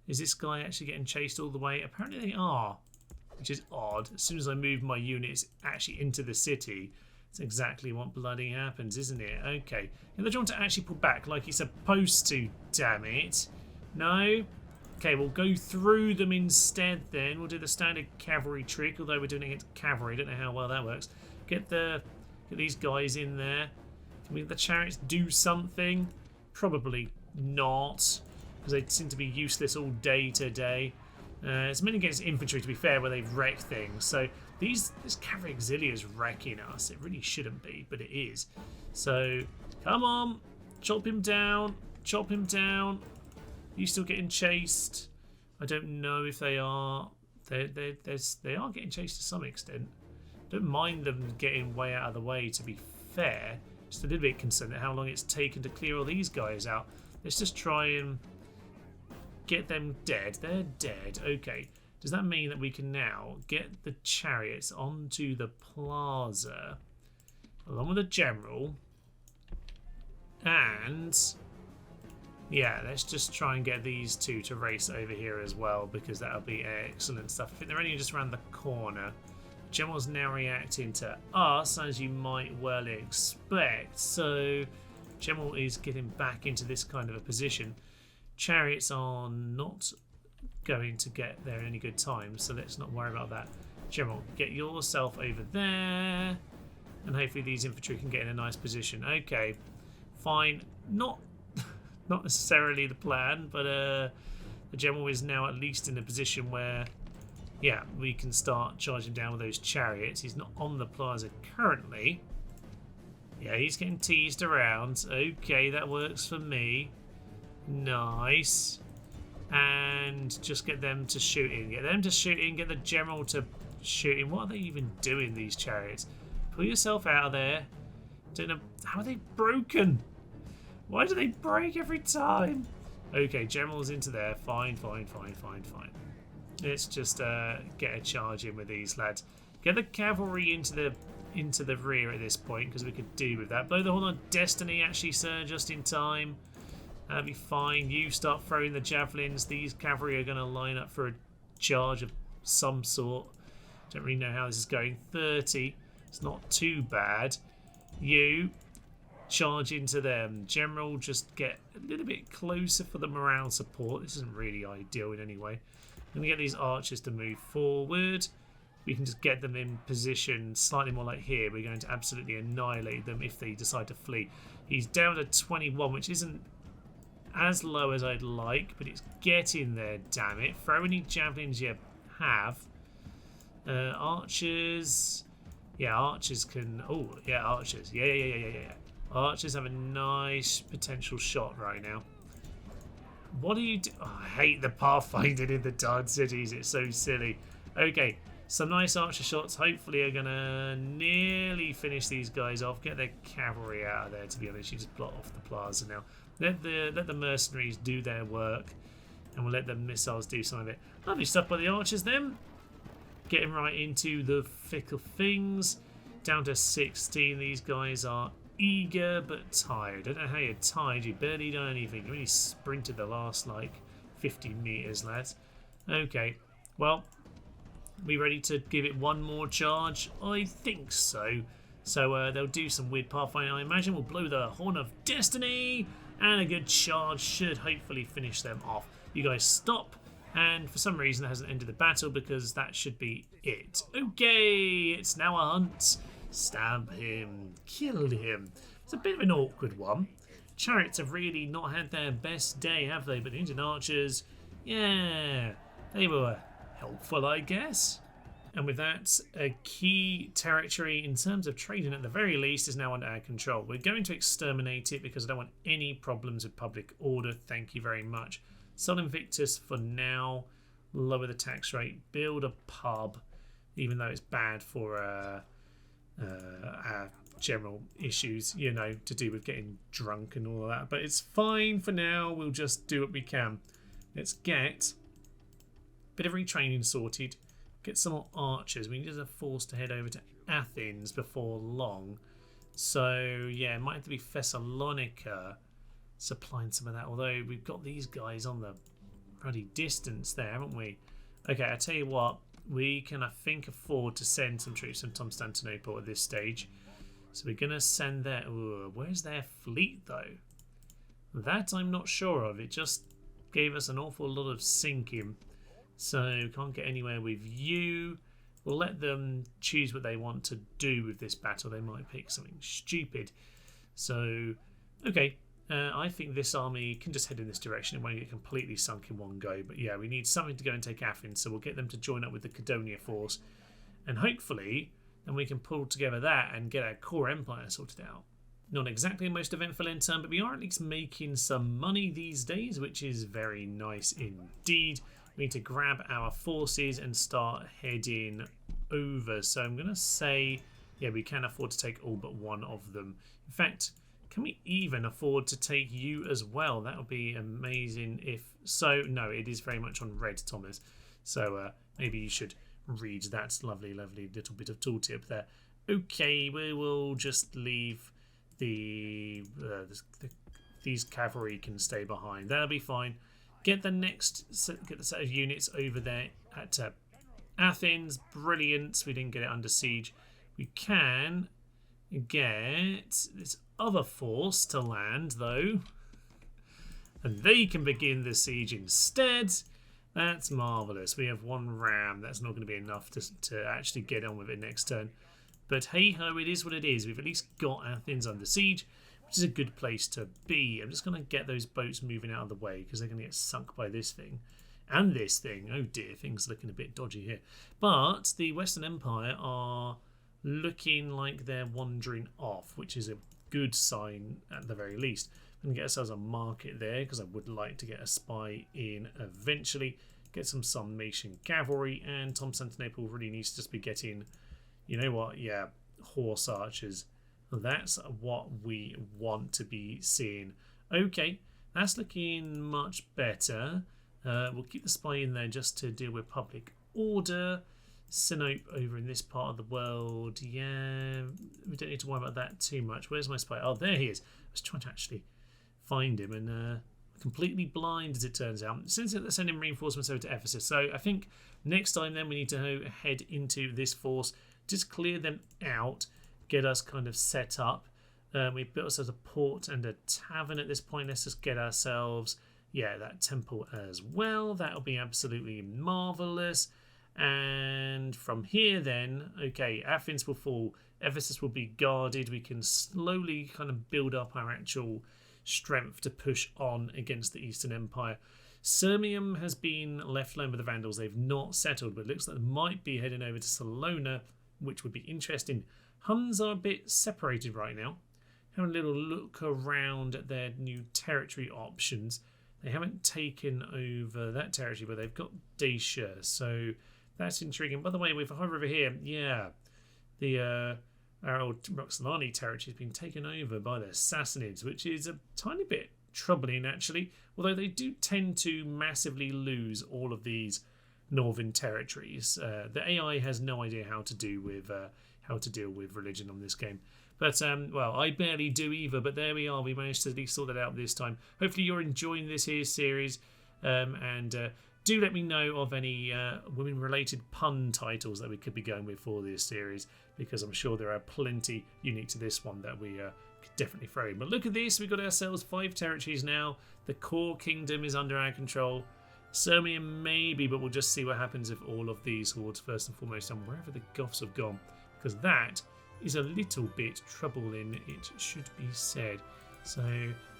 Is this guy actually getting chased all the way? Apparently they are, which is odd. As soon as I move my units actually into the city, it's exactly what bloody happens, isn't it? Okay. And they're trying to actually pull back like he's supposed to, damn it. No? Okay, we'll go through them instead then. We'll do the standard cavalry trick, although we're doing it against cavalry. I don't know how well that works. Get these guys in there. Can the chariots do something? Probably not, because they seem to be useless all day today. It's mainly against infantry, to be fair, where they've wrecked things. So this cavalry auxiliary is wrecking us. It really shouldn't be, but it is. So come on, chop him down, chop him down. You still getting chased? I don't know if they are. They are getting chased to some extent. Don't mind them getting way out of the way, to be fair. Just a little bit concerned at how long it's taken to clear all these guys out. Let's just try and get them dead. They're dead. Okay. Does that mean that we can now get the chariots onto the plaza along with the general? And yeah, let's just try and get these two to race over here as well, because that'll be excellent stuff. I think they're only just around the corner. General's now reacting to us, as you might well expect. So General is getting back into this kind of a position. Chariots are not going to get there in any good time, so let's not worry about that. General, get yourself over there, and hopefully these infantry can get in a nice position. Okay, fine. Not necessarily the plan, but the General is now at least in a position where, yeah, we can start charging down with those chariots. He's not on the plaza currently. Yeah, he's getting teased around. Okay, that works for me. Nice. And just get them to shoot in. Get them to shoot in. Get the General to shoot in. What are they even doing, these chariots? Pull yourself out of there. Don't know. How are they broken? Why do they break every time? Okay, General's into there. Fine. Let's just get a charge in with these lads. Get the cavalry into the rear at this point, because we could do with that. Blow the horn on Destiny, actually, sir, just in time. That'll be fine. You start throwing the javelins. These cavalry are going to line up for a charge of some sort. Don't really know how this is going. 30. It's not too bad. You charge into them. General, just get a little bit closer for the morale support. This isn't really ideal in any way. I'm going to get these archers to move forward. We can just get them in position slightly more like here. We're going to absolutely annihilate them if they decide to flee. He's down to 21, which isn't as low as I'd like, but it's getting there, damn it. Throw any javelins you have. Archers. Yeah, archers can... Oh, yeah, archers. Yeah. Archers have a nice potential shot right now. What do you do? Oh, I hate the pathfinding in the darn cities. It's so silly. Okay, some nice archer shots hopefully are going to nearly finish these guys off. Get their cavalry out of there, to be honest. You just block off the plaza now. Let the mercenaries do their work, and we'll let the missiles do some of it. Lovely stuff by the archers then. Getting right into the thick of things. Down to 16. These guys are eager but tired. I don't know how you're tired. You barely done anything. You only sprinted the last, like, 50 metres, lads. Okay, well, we ready to give it one more charge? I think so. So they'll do some weird pathfinding, I imagine. We'll blow the Horn of Destiny, and a good charge should hopefully finish them off. You guys stop, and for some reason it hasn't ended the battle, because that should be it. Okay, it's now a hunt. Stab him, kill him. It's a bit of an awkward one. Chariots have really not had their best day, have they? But the Indian archers, yeah, they were helpful, I guess. And with that, a key territory in terms of trading at the very least is now under our control. We're going to exterminate it because I don't want any problems with public order. Thank you very much. Sol Invictus for now. Lower the tax rate. Build a pub, even though it's bad for our general issues, you know, to do with getting drunk and all of that. But it's fine for now. We'll just do what we can. Let's get a bit of retraining sorted. Get some more archers. We need a force to head over to Athens before long. So, yeah, it might have to be Thessalonica supplying some of that. Although we've got these guys on the bloody distance there, haven't we? Okay, I tell you what. We can, I think, afford to send some troops from Constantinople at this stage. So we're going to send their... Ooh, where's their fleet, though? That I'm not sure of. It just gave us an awful lot of sinking. So can't get anywhere with you. We'll let them choose what they want to do with this battle. They might pick something stupid. So, okay. I think this army can just head in this direction. It won't get completely sunk in one go. But yeah, we need something to go and take Athens, so we'll get them to join up with the Gonia force. And hopefully, then we can pull together that and get our core empire sorted out. Not exactly the most eventful end turn, but we are at least making some money these days, which is very nice indeed. We need to grab our forces and start heading over. So I'm going to say, yeah, we can afford to take all but one of them. In fact, can we even afford to take you as well? That would be amazing if so. No, it is very much on red, Thomas. So maybe you should read that lovely little bit of tooltip there. Okay, we will just leave these cavalry can stay behind. That'll be fine. Get the set of units over there at Athens. Brilliant. We didn't get it under siege. We can get this other force to land though, and they can begin the siege instead. That's marvellous. We have one ram. That's not going to be enough to actually get on with it next turn. But hey-ho, it is what it is. We've at least got Athens under siege, which is a good place to be. I'm just going to get those boats moving out of the way because they're going to get sunk by this thing. And this thing. Oh dear, things looking a bit dodgy here. But the Western Empire are looking like they're wandering off, which is a good sign at the very least. We can get ourselves a market there because I would like to get a spy in eventually. Get some Sarmatian cavalry, and Constantinople really needs to just be getting, you know what, yeah, horse archers. That's what we want to be seeing. Okay, that's looking much better. We'll keep the spy in there just to deal with public order. Sinope over in this part of the world. Yeah, we don't need to worry about that too much. Where's my spy? Oh, there he is. I was trying to actually find him and completely blind as it turns out. Since they're sending reinforcements over to Ephesus. So I think next time then we need to head into this force, just clear them out, get us kind of set up. We've built ourselves a port and a tavern at this point. Let's just get ourselves, yeah, that temple as well. That'll be absolutely marvellous. And from here then, okay, Athens will fall, Ephesus will be guarded. We can slowly kind of build up our actual strength to push on against the Eastern Empire. Sirmium has been left alone with the Vandals. They've not settled, but it looks like they might be heading over to Salona, which would be interesting. Huns are a bit separated right now. Have a little look around at their new territory options. They haven't taken over that territory, but they've got Dacia, so that's intriguing. By the way, we've hover over here, yeah, the our old Roxolani territory has been taken over by the Sassanids, which is a tiny bit troubling actually, although they do tend to massively lose all of these northern territories. The AI has no idea how to deal with religion on this game. But, well, I barely do either, but there we are. We managed to at least sort that out this time. Hopefully you're enjoying this here series, and do let me know of any women-related pun titles that we could be going with for this series, because I'm sure there are plenty unique to this one that we could definitely throw in. But look at this. We've got ourselves 5 territories now. The core kingdom is under our control. Sirmium maybe, but we'll just see what happens if all of these hordes first and foremost and wherever the Goths have gone, because that is a little bit troubling, it should be said. So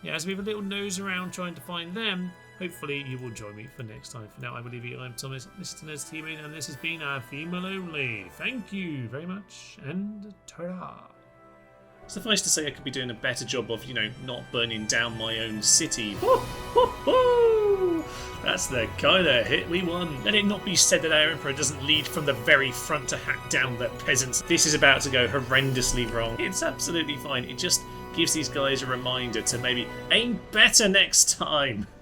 yeah, as we have a little nose around trying to find them, hopefully you will join me for next time. For now, I will leave you. I'm Thomas, listeners teammate, and this has been our female only. Thank you very much, and ta-ra. Suffice to say, I could be doing a better job of, not burning down my own city. That's the kind of hit we won. Let it not be said that our emperor doesn't lead from the very front to hack down the peasants. This is about to go horrendously wrong. It's absolutely fine. It just gives these guys a reminder to maybe aim better next time.